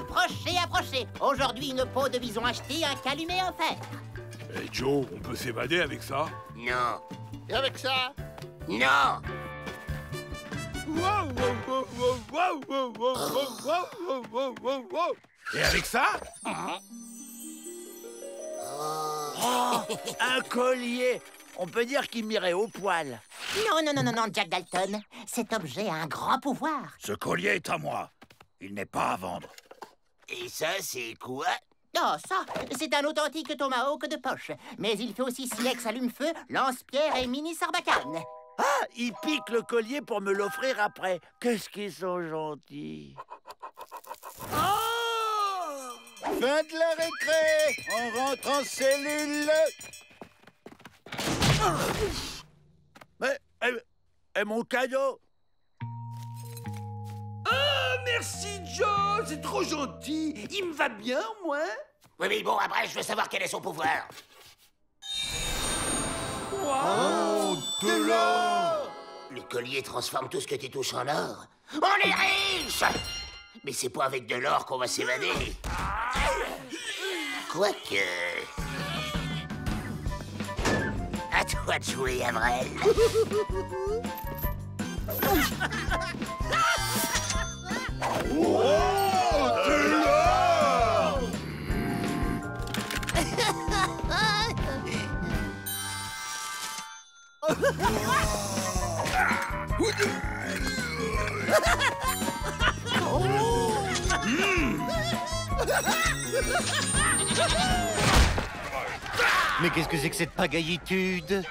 Approchez, approchez. Aujourd'hui, une peau de bison achetée, un calumet offert. Hey Joe, on peut s'évader avec ça? Non. Et avec ça? Non. Et avec ça? Un collier. On peut dire qu'il m'irait au poil. Non, Jack Dalton. Cet objet a un grand pouvoir. Ce collier est à moi. Il n'est pas à vendre. Et ça, c'est quoi? Oh, ça, c'est un authentique tomahawk de poche. Mais il fait aussi silex allume-feu, lance-pierre et mini sarbacane. Ah, il pique le collier pour me l'offrir après. Qu'est-ce qu'ils sont gentils. Fin de la récré. On rentre en cellule. Et mon cadeau? Ah, merci, Joe. C'est trop gentil. Il me va bien, moi. Oui, mais bon, après, je veux savoir quel est son pouvoir. Oh, de l'or! Le collier transforme tout ce que tu touches en or. On est riche! Mais c'est pas avec de l'or qu'on va s'évader. Quoique... À toi de jouer, Avril. Mais qu'est-ce que c'est que cette pagaillitude?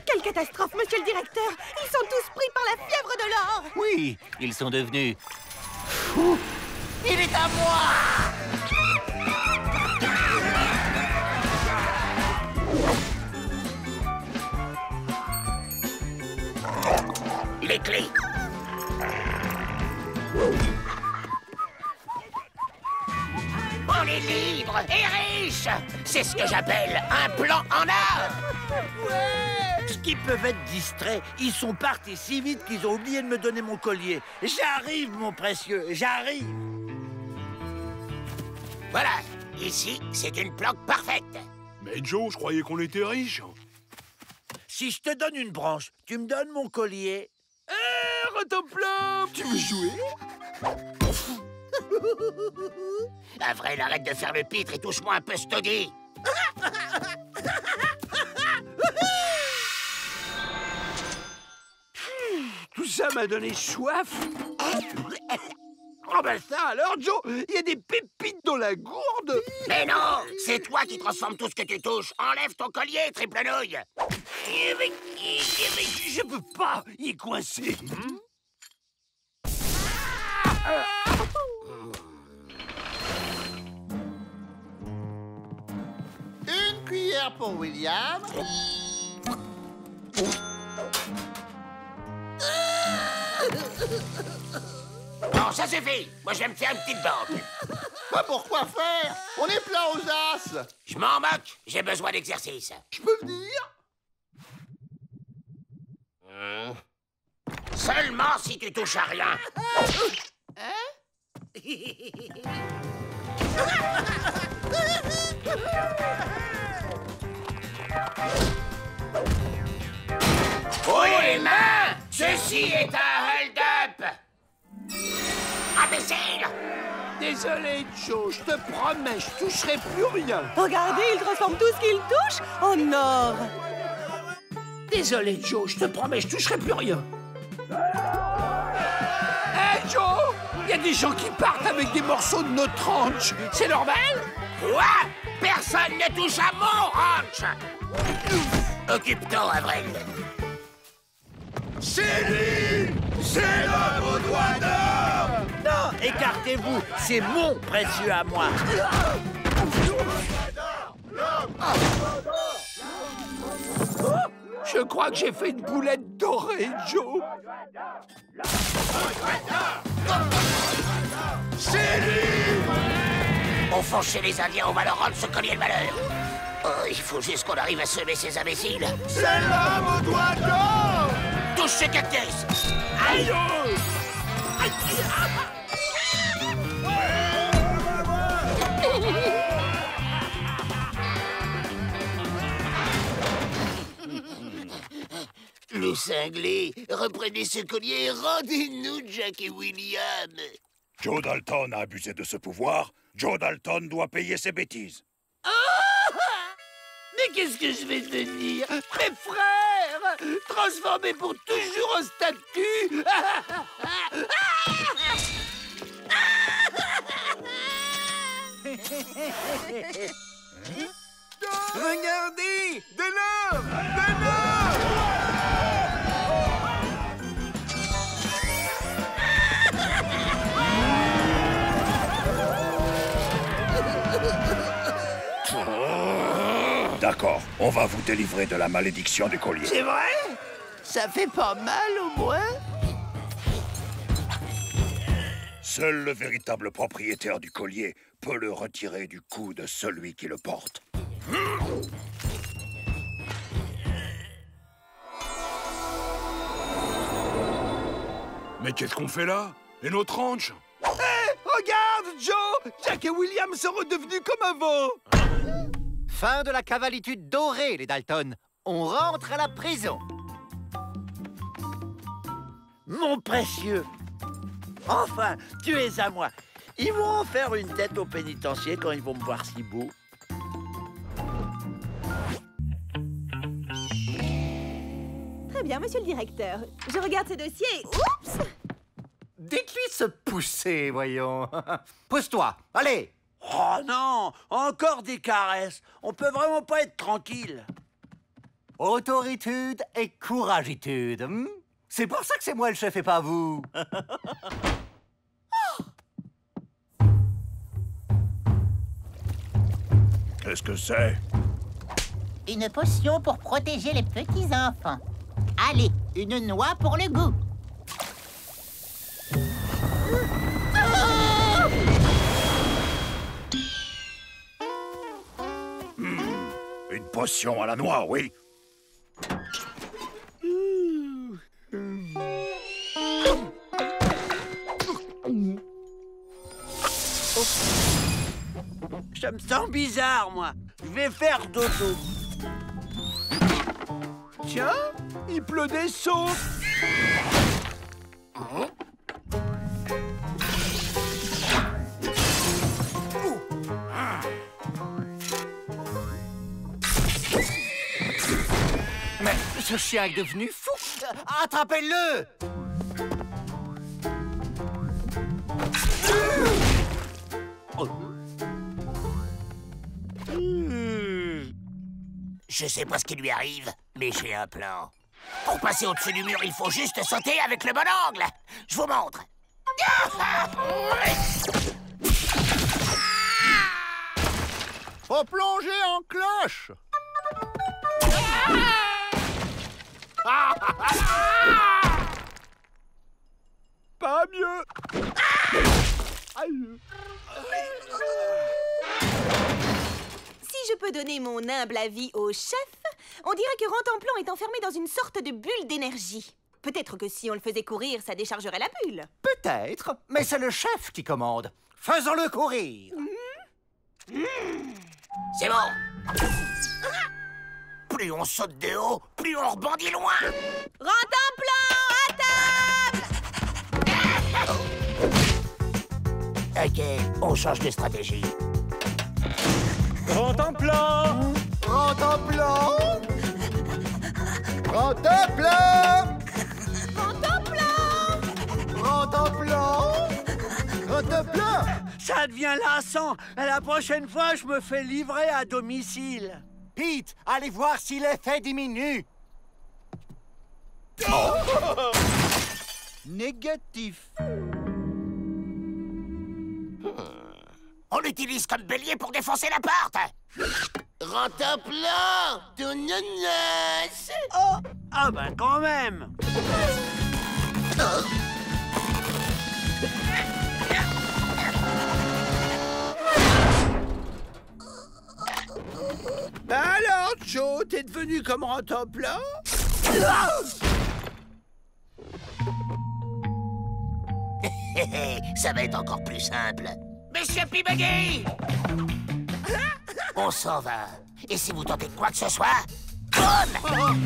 Quelle catastrophe, monsieur le directeur! Ils sont tous pris par la fièvre de l'or! Oui, ils sont devenus... Il est à moi! Les clés. On est libre et riche. C'est ce que j'appelle un plan en or. Est-ce qu'ils peuvent être distraits? Ils sont partis si vite qu'ils ont oublié de me donner mon collier. J'arrive, mon précieux, j'arrive. Voilà, ici, c'est une planque parfaite. Mais Joe, je croyais qu'on était riches. Si je te donne une branche, tu me donnes mon collier? Rotoplan, tu veux jouer? Avril, arrête de faire le pitre et touche-moi un peu ce taudis. Tout ça m'a donné soif. Oh ben ça alors, Joe, il y a des pépites dans la gourde. Mais non, c'est toi qui transformes tout ce que tu touches. Enlève ton collier, triple nouille. Je peux pas, il est coincé. Une cuillère pour William. Bon, ça suffit. Moi, je vais me faire une petite banque. Pas pourquoi faire? On est plein aux as. Je m'en moque. J'ai besoin d'exercice. Je peux venir? Seulement si tu touches à rien. Oh les mains! Ceci est un hold-up! Imbécile! Désolé, Joe, je te promets, je toucherai plus rien. Regardez, il transforme tout ce qu'il touche en or! Désolé, Joe, je te promets, je toucherai plus rien. Hé, Joe! Il y a des gens qui partent avec des morceaux de notre ranch. C'est normal? Quoi? Personne ne touche à mon ranch! Occupe-toi, Avril. C'est lui! C'est l'homme aux doigts d'or! Non, écartez-vous, c'est mon précieux à moi. Je crois que j'ai fait une boulette dorée, Joe. C'est lui! On fonce chez les Indiens, on va leur rendre ce collier de malheur. Oh, il faut juste qu'on arrive à semer ces imbéciles. C'est l'homme aux doigts d'or! Touche ce cactus! Aïe! cinglés, reprenez ce collier et rendez-nous Jack et William. Joe Dalton a abusé de ce pouvoir. Joe Dalton doit payer ses bêtises. Mais qu'est-ce que je vais devenir? Mes frères, transformés pour toujours en statue. Regardez! De l'or! De l'or! D'accord, on va vous délivrer de la malédiction du collier. C'est vrai? Ça fait pas mal au moins? Seul le véritable propriétaire du collier peut le retirer du cou de celui qui le porte. Mais qu'est-ce qu'on fait là? Et notre ranch? Regarde, Joe! Jack et William sont redevenus comme avant! Fin de la cavalitude dorée, les Dalton. On rentre à la prison. Mon précieux! Enfin, tu es à moi. Ils vont en faire une tête au pénitencier quand ils vont me voir si beau. Très bien, monsieur le directeur. Je regarde ce dossier et... Oups! Dites-lui se pousser, voyons. Pousse-toi, allez. Oh non! Encore des caresses! On peut vraiment pas être tranquille. Autoritude et couragitude. C'est pour ça que c'est moi le chef et pas vous. Qu'est-ce que c'est? Une potion pour protéger les petits-enfants. Allez, une noix pour le goût. Une potion à la noix, oui. Je me sens bizarre, moi. Je vais faire dodo. Tiens, il pleut des sauts. Mais ce chien est devenu fou. Attrapez-le. Je sais pas ce qui lui arrive, mais j'ai un plan. Pour passer au-dessus du mur, il faut juste sauter avec le bon angle. Je vous montre. Faut plonger en cloche. Pas mieux. Si je peux donner mon humble avis au chef, on dirait que Rantanplan est enfermé dans une sorte de bulle d'énergie. Peut-être que si on le faisait courir, ça déchargerait la bulle. Peut-être, mais c'est le chef qui commande. Faisons-le courir. C'est bon. Plus on saute de haut, plus on rebondit loin. Rantanplan, à table! Ok, on change de stratégie. Rantanplan! Rantanplan! Rantanplan! Rantanplan! Rantanplan! Rantanplan! Ça devient lassant. La prochaine fois, je me fais livrer à domicile. Pete, allez voir si l'effet diminue. Négatif. On l'utilise comme bélier pour défoncer la porte. Rantanplan, ton ananas. Oh! Ah ben quand même. Ben alors, Joe, t'es devenu comme Rantanplan? Ça va être encore plus simple. Monsieur Pibagay! On s'en va. Et si vous tentez quoi que ce soit, boum!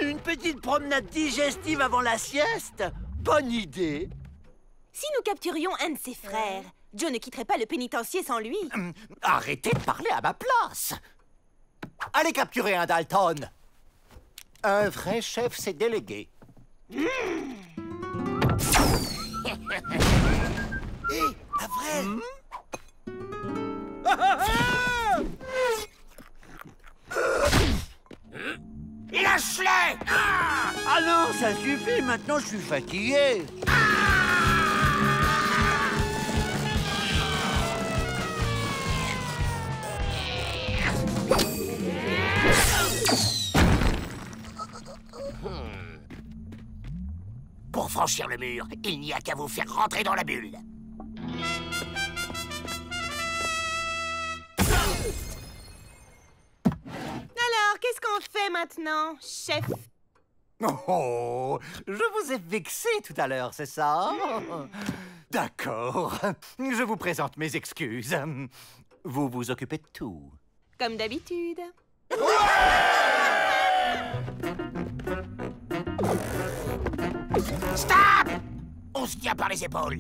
Une petite promenade digestive avant la sieste? Bonne idée. Si nous capturions un de ses frères, Joe ne quitterait pas le pénitencier sans lui. Arrêtez de parler à ma place. Allez capturer un Dalton. Un vrai chef s'est délégué. Avril! Lâche-les! Ah non, ça suffit, maintenant je suis fatigué. Pour franchir le mur, il n'y a qu'à vous faire rentrer dans la bulle. Alors, qu'est-ce qu'on fait maintenant, chef? Oh, je vous ai vexé tout à l'heure, c'est ça? D'accord. Je vous présente mes excuses. Vous vous occupez de tout. Comme d'habitude. Stop! On se tient par les épaules.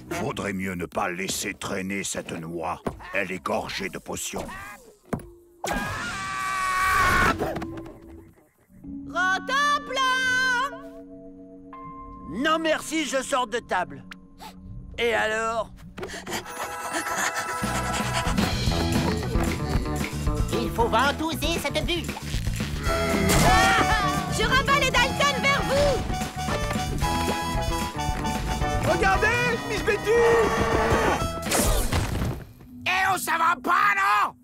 Vaudrait mieux ne pas laisser traîner cette noix. Elle est gorgée de potions. Rotin-plat! Non merci, je sors de table. Et alors? Il faut ventouser cette bulle. Je rabats les Dalton vers vous! Regardez, Miss Betty! Eh oh, ça va pas, non?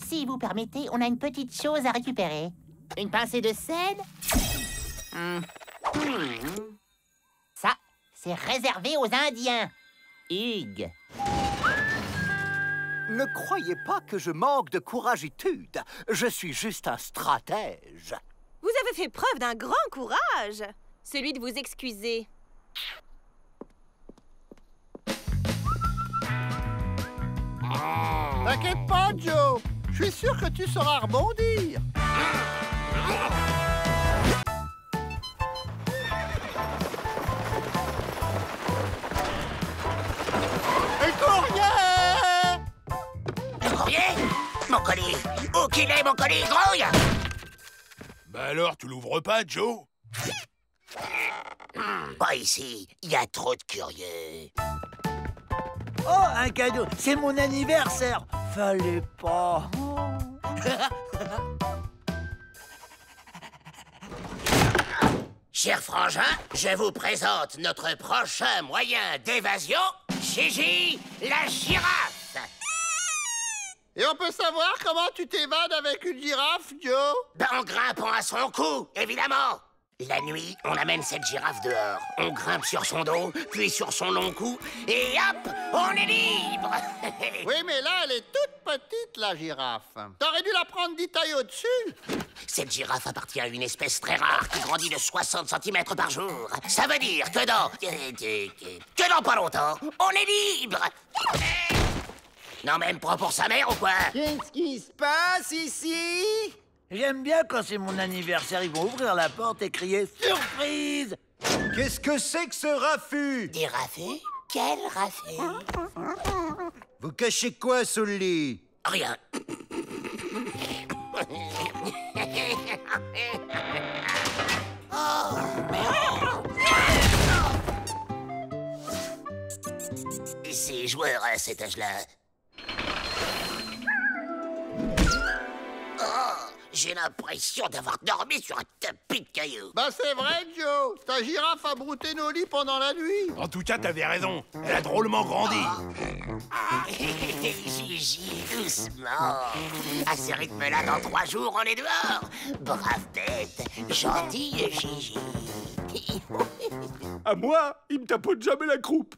Si vous permettez, on a une petite chose à récupérer. Une pincée de sel. Ça, c'est réservé aux Indiens. Hugues. Ne croyez pas que je manque de couragitude. Je suis juste un stratège. Vous avez fait preuve d'un grand courage. Celui de vous excuser. T'inquiète pas, Joe. Je suis sûr que tu sauras rebondir. Un courrier! Le courrier? Mon colis! Où qu'il est, mon colis, grouille? Bah alors, tu l'ouvres pas, Joe? Pas ici, il y a trop de curieux. Oh, un cadeau. C'est mon anniversaire. Fallait pas. Cher frangin, je vous présente notre prochain moyen d'évasion, Gigi, la girafe. Et on peut savoir comment tu t'évades avec une girafe, Joe? Ben, en grimpant à son cou, évidemment. La nuit, on amène cette girafe dehors. On grimpe sur son dos, puis sur son long cou, et hop, on est libre. Oui, mais là, elle est toute petite, la girafe. T'aurais dû la prendre 10 tailles au-dessus. Cette girafe appartient à une espèce très rare qui grandit de 60 cm par jour. Ça veut dire que dans pas longtemps, on est libre. Non, même pas pour sa mère ou quoi? Qu'est-ce qui se passe ici? J'aime bien quand c'est mon anniversaire, ils vont ouvrir la porte et crier « Surprise !» Qu'est-ce que c'est que ce raffut? Des raffus? Quel raffut? Vous cachez quoi sous le lit? Rien. Oh, merde. C'est joueur à cet âge-là. J'ai l'impression d'avoir dormi sur un tapis de cailloux. Bah c'est vrai, Joe. Ta girafe a brouté nos lits pendant la nuit. En tout cas, t'avais raison. Elle a drôlement grandi. Gigi, doucement. À ce rythme-là, dans 3 jours, on est dehors. Brave bête, gentille Gigi. À moi, il me tapote jamais la croupe.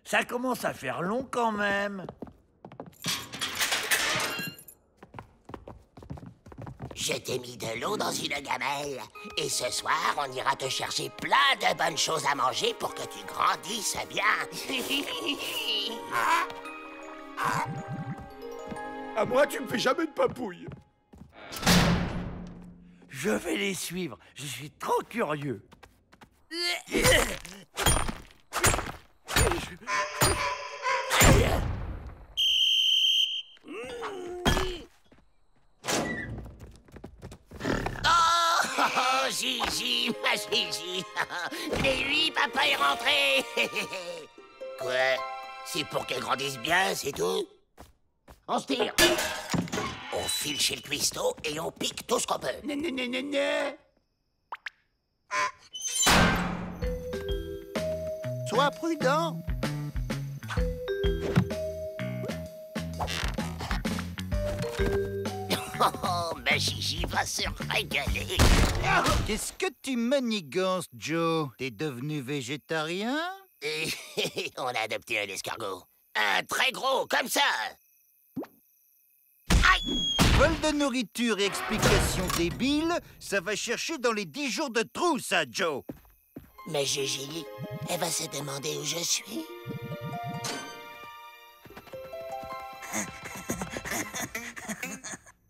Ça commence à faire long quand même. Je t'ai mis de l'eau dans une gamelle. Et ce soir, on ira te chercher plein de bonnes choses à manger pour que tu grandisses bien. À moi, tu me fais jamais de papouille. Je vais les suivre. Je suis trop curieux. Oh, Gigi, ma Gigi. Et lui, papa est rentré. Quoi? C'est pour qu'elle grandisse bien, c'est tout? On se tire. On file chez le cuistot et on pique tout ce qu'on peut. Sois prudent. Oh, ma Gigi va se régaler. Qu'est-ce que tu manigances, Joe? T'es devenu végétarien? Et on a adopté un escargot. Un très gros, comme ça. Aïe! Vol de nourriture et explications débiles, ça va chercher dans les 10 jours de trou, ça, Joe. Mais Gigi, elle va se demander où je suis.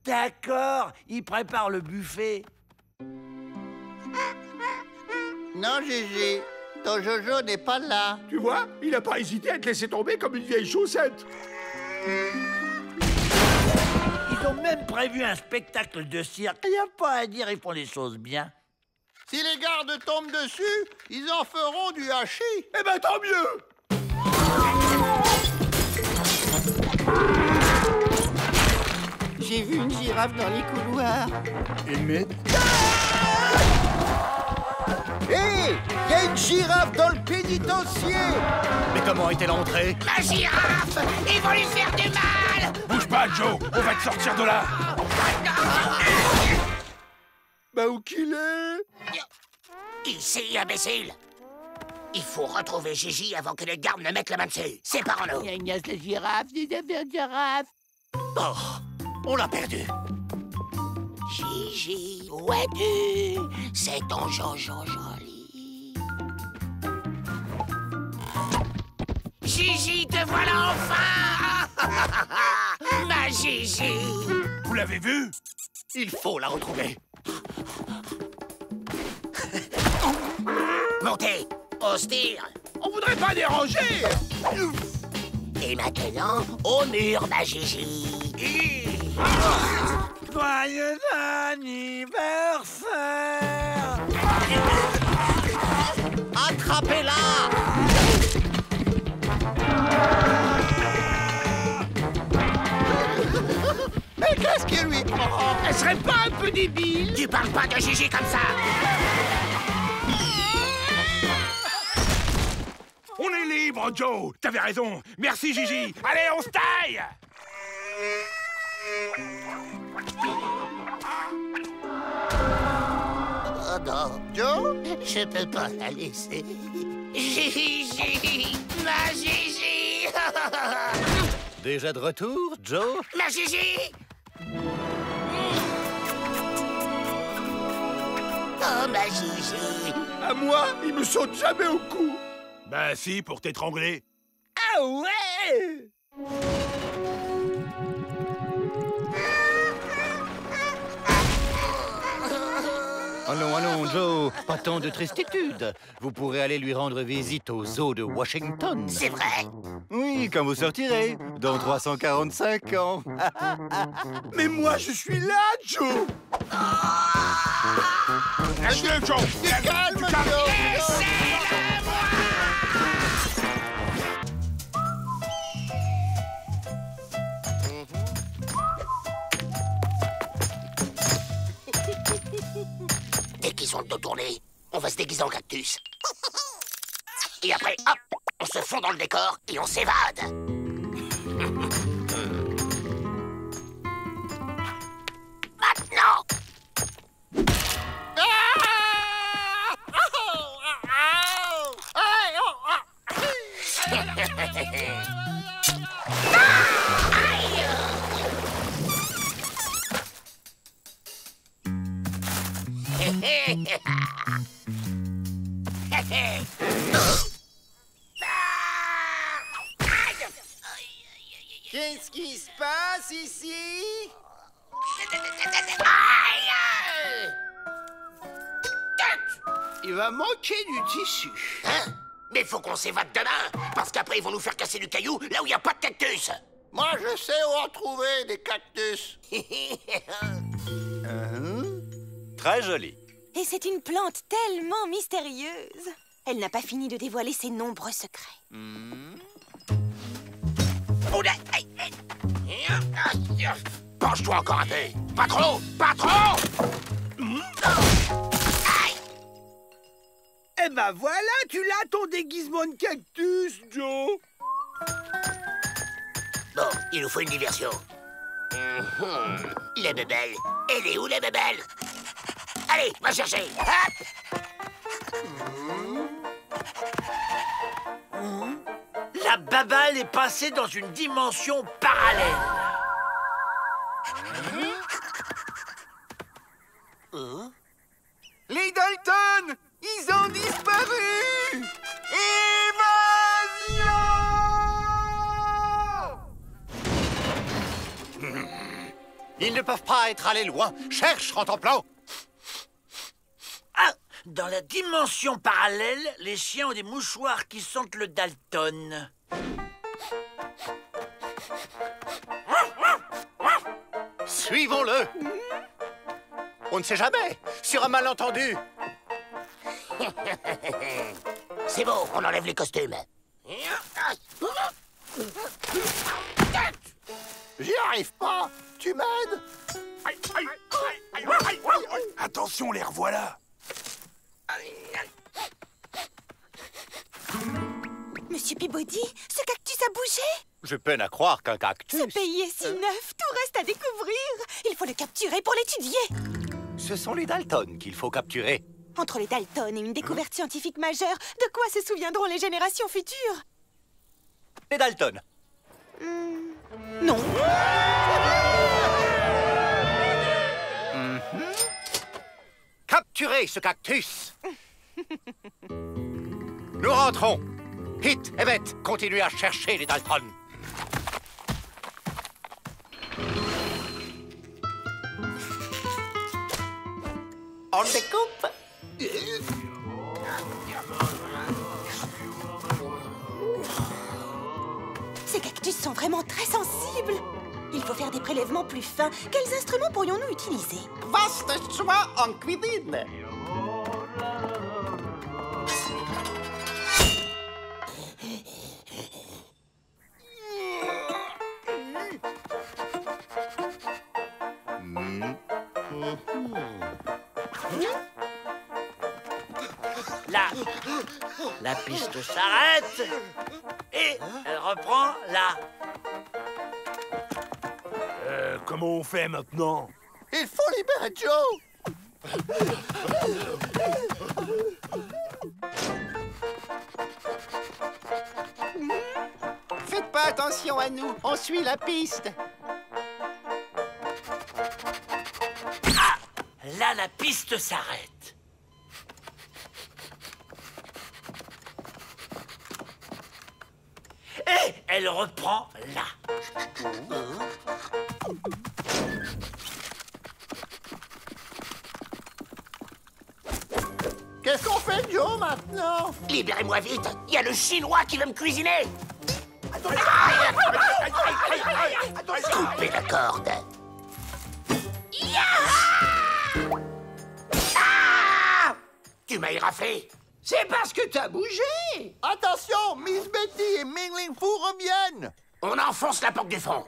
D'accord, il prépare le buffet. Non, Gigi, ton Jojo n'est pas là. Tu vois, il n'a pas hésité à te laisser tomber comme une vieille chaussette. Ils ont même prévu un spectacle de cirque. Il n'y a pas à dire, ils font les choses bien. Si les gardes tombent dessus, ils en feront du hachis. Eh ben, tant mieux. J'ai vu une girafe dans les couloirs. Emmett. Hé! Il y a une girafe dans le pénitencier! Mais comment est-elle entrée? La girafe! Ils vont lui faire du mal! Bouge pas, Joe. On va te sortir de là. Bah, où qu'il est? Ici, imbécile! Il faut retrouver Gigi avant que les gardes ne mettent la main dessus. Séparons-nous. Ignace la girafe, des affaires de girafe. Oh, on l'a perdu. Gigi, où es-tu? C'est ton Jojo joli. Gigi, te voilà enfin! Ma Gigi! Vous l'avez vu? Il faut la retrouver. Montez! Au tire! On voudrait pas déranger. Et maintenant, au mur, ma Gigi! Joyeux anniversaire! Attrapez-la! Mais qu'est-ce qui lui prend? Elle serait pas un peu débile? Tu parles pas de Gigi comme ça! On est libre, Joe. T'avais raison. Merci, Gigi. Allez, on se taille. Oh non, Joe? je peux pas la laisser. Gigi! Ma Gigi! Déjà de retour, Joe? Ma Gigi! Oh, ma Gigi! À moi, il me saute jamais au cou. Bah si, pour t'étrangler. Ah ouais! Allons, allons, Joe, pas tant de tristitude. Vous pourrez aller lui rendre visite au zoo de Washington. C'est vrai? Oui, quand vous sortirez, dans 345 ans. Mais moi, je suis là, Joe. Lâche-le, Joe. Calme, Joe! Dès qu'ils ont le dos tourné, on va se déguiser en cactus. Et après, hop, on se fond dans le décor et on s'évade. Maintenant! Qu'est-ce qui se passe ici? Il va manquer du tissu. Hein? Mais faut qu'on s'évade demain, parce qu'après ils vont nous faire casser du caillou là où il n'y a pas de cactus. Moi, je sais où en trouver des cactus. Très joli. Et c'est une plante tellement mystérieuse. Elle n'a pas fini de dévoiler ses nombreux secrets. Oh là, aïe, aïe. Penche-toi encore un peu. Pas trop, pas trop. Aïe. Eh ben voilà, tu l'as ton déguisement de cactus, Joe. Bon, il nous faut une diversion. La bebelle. Elle est où, la bebelle? Allez, va chercher. Hop. La babale est passée dans une dimension parallèle. Les Dalton, ils ont disparu. Évasion! Ils ne peuvent pas être allés loin. Cherche, Rantanplan. Ah, dans la dimension parallèle, les chiens ont des mouchoirs qui sentent le Dalton. Suivons-le. On ne sait jamais. Sur un malentendu. C'est bon, on enlève les costumes. J'y arrive pas. Tu m'aides? Attention, les revoilà. Monsieur Peabody, ce cactus a bougé. Je peine à croire qu'un cactus... Ce pays est si neuf, tout reste à découvrir. Il faut le capturer pour l'étudier. Ce sont les Dalton qu'il faut capturer. Entre les Dalton et une découverte scientifique majeure, de quoi se souviendront les générations futures? Les Dalton. Non. Capturez ce cactus. Nous rentrons. Pete, Evette, continuez à chercher les Dalton. On découpe. Ces cactus sont vraiment très sensibles. Il faut faire des prélèvements plus fins. Quels instruments pourrions-nous utiliser? Vaste choix en cuisine. La piste s'arrête et elle reprend là. Comment on fait maintenant? Il faut libérer Joe. Faites pas attention à nous, on suit la piste. Ah! Là, la piste s'arrête. Et elle reprend là. Qu'est-ce qu'on fait, Joe, maintenant? Libérez-moi vite, il y a le Chinois qui veut me cuisiner. Coupez la corde. Ah! Tu m'as éraflé. C'est parce que t'as bougé. Attention, Miss Betty et Mingling Fu reviennent. On enfonce la porte du fond.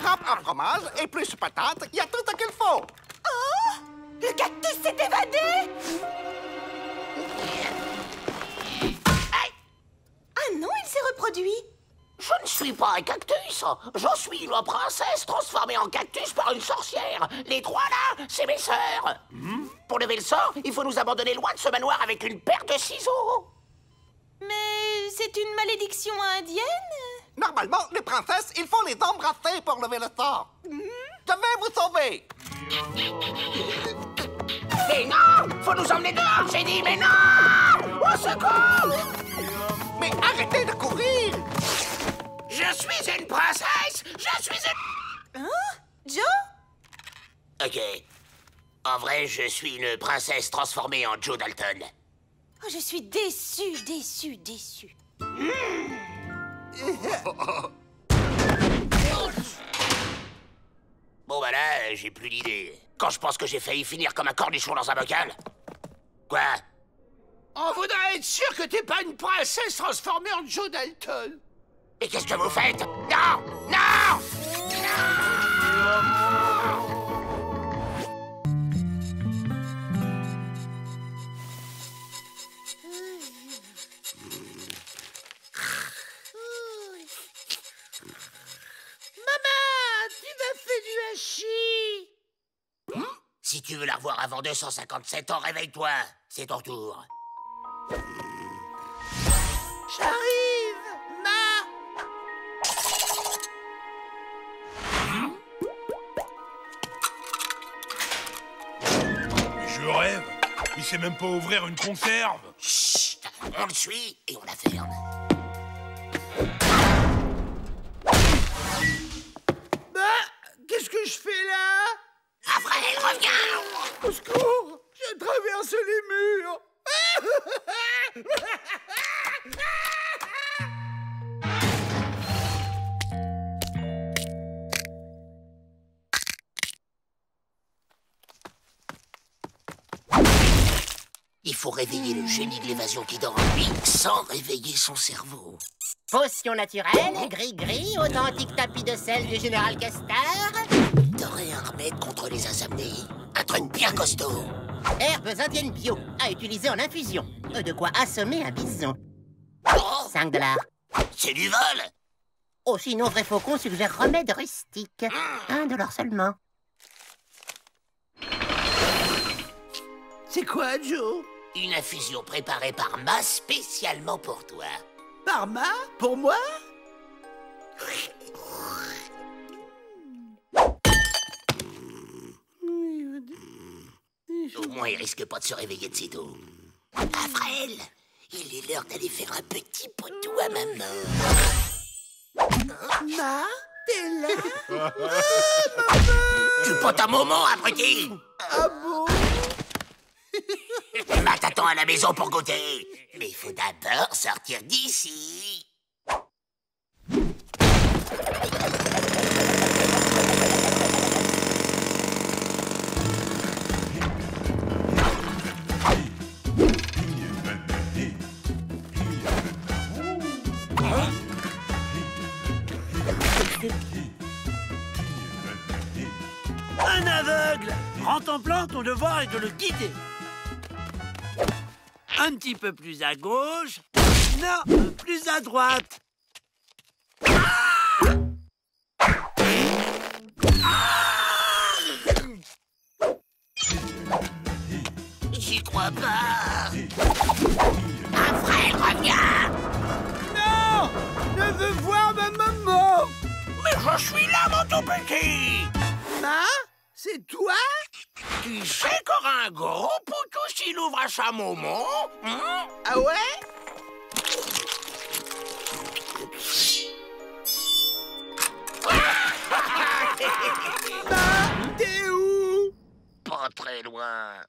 Râpe à fromage et plus patates, il y a tout ce qu'il faut. Oh! Le cactus s'est évadé! Ah non, il s'est reproduit. Je ne suis pas un cactus. Je suis la princesse transformée en cactus par une sorcière. Les trois là, c'est mes sœurs. Pour lever le sort, il faut nous abandonner loin de ce manoir avec une paire de ciseaux. Mais c'est une malédiction indienne? Normalement, les princesses, il faut les embrasser pour lever le sort. Je vais vous sauver. Mais non! Faut nous emmener dehors, j'ai dit, mais non! Au secours! Mais arrêtez de courir. Je suis une princesse! Je suis une... Hein? Joe? Ok. En vrai, je suis une princesse transformée en Joe Dalton. Oh, je suis déçue, déçue, déçue. Bon bah là, j'ai plus d'idée. Quand je pense que j'ai failli finir comme un cornichon dans un bocal. Quoi? On voudrait être sûr que t'es pas une princesse transformée en Joe Dalton. Et qu'est-ce que vous faites? Non! Non! Maman, tu m'as fait du hachis. Si tu veux la revoir avant 257 ans, réveille-toi. C'est ton tour. J'arrive, Ma. Mais je rêve. Il sait même pas ouvrir une conserve. Chut! On le suit et on la ferme. Qu'est-ce que je fais là? Avril, reviens! Au secours! Je traverse les murs! Il faut réveiller le génie de l'évasion qui dort en lui sans réveiller son cerveau. Potion naturelle, gris-gris, authentique tapis de sel du général Castar. T'aurais un remède contre les insomnies? Un truc bien costaud. Herbes indiennes bio, à utiliser en infusion. De quoi assommer un bison. Oh, 5 $. c'est du vol! Oh, sinon, Vrai Faucon suggère remède rustique. 1 $ seulement. C'est quoi, Joe? Une infusion préparée par Ma spécialement pour toi. Par Ma? Pour moi? Au moins, il risque pas de se réveiller de sitôt. Avril, il est l'heure d'aller faire un petit potou à maman. Ma? T'es là? Tu potes un moment, abruti! Ah bon? Ma t'attend à la maison pour goûter. Mais il faut d'abord sortir d'ici. Un aveugle! Rentre en plan, ton devoir est de le guider. Un petit peu plus à gauche. Non, plus à droite. J'y crois pas. Avril, reviens! Non! Je veux voir ma maman! Mais je suis là, mon tout petit! Ma? C'est toi? Tu sais qu'aura un gros poutou s'il ouvre à sa maman? Hein? Ah ouais? Ma, t'es où? Pas très loin.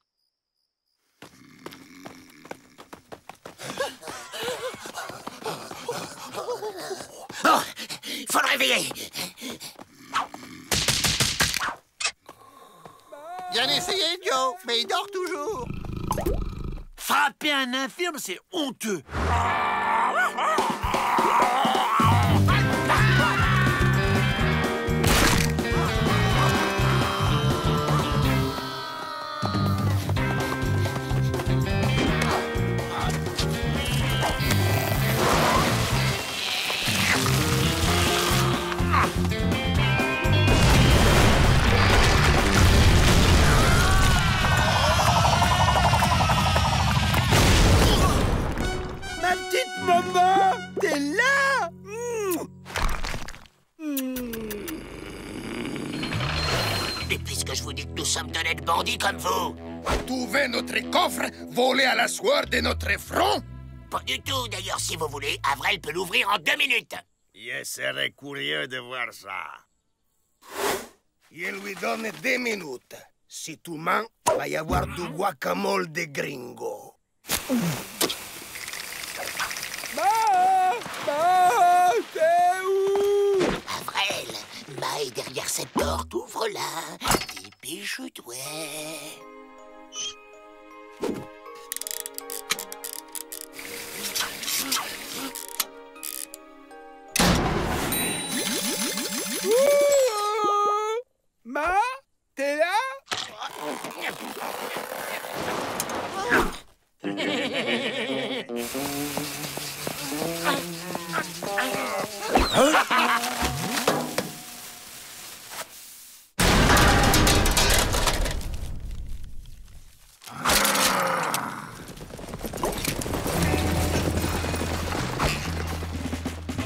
Bon, faut le réveiller. Bien essayé, Joe, mais il dort toujours. Frapper un infirme, c'est honteux. Ma petite maman! T'es là? que je vous dis que nous sommes d'honnêtes bandits comme vous? Trouver notre coffre, voler à la sueur de notre front? Pas du tout, d'ailleurs, si vous voulez. Avril peut l'ouvrir en 2 minutes. Je serais curieux de voir ça. Je lui donne 2 minutes. Si tu mens, va y avoir du guacamole de gringo. T'es où? Avril, Ma est derrière cette porte, ouvre-la. Dépêche-toi. Ma, t'es là?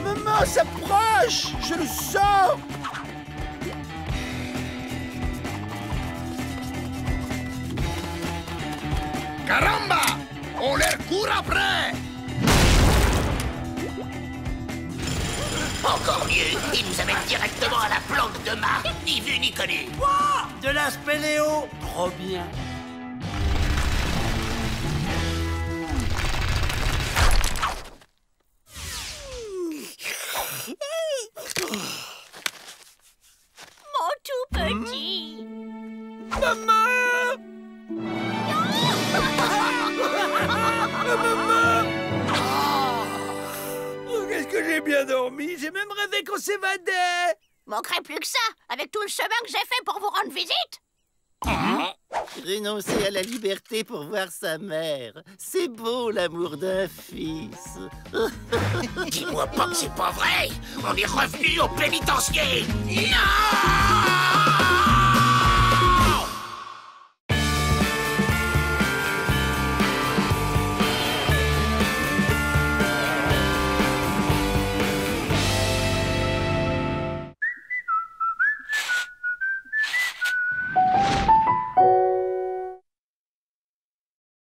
Maman s'approche! Je le sens! Caramba! On les court après! Encore mieux, il nous amène directement à la planque de Ma. Ni vu ni connu. De la spéléo. Trop bien. Mon tout petit. Maman! Oh, qu'est-ce que j'ai bien dormi! J'ai même rêvé qu'on s'évadait! Manquerait plus que ça, avec tout le chemin que j'ai fait pour vous rendre visite. Renoncer à la liberté pour voir sa mère. C'est beau l'amour d'un fils. Dis-moi pas que c'est pas vrai. On est revenu au pénitencier. Non!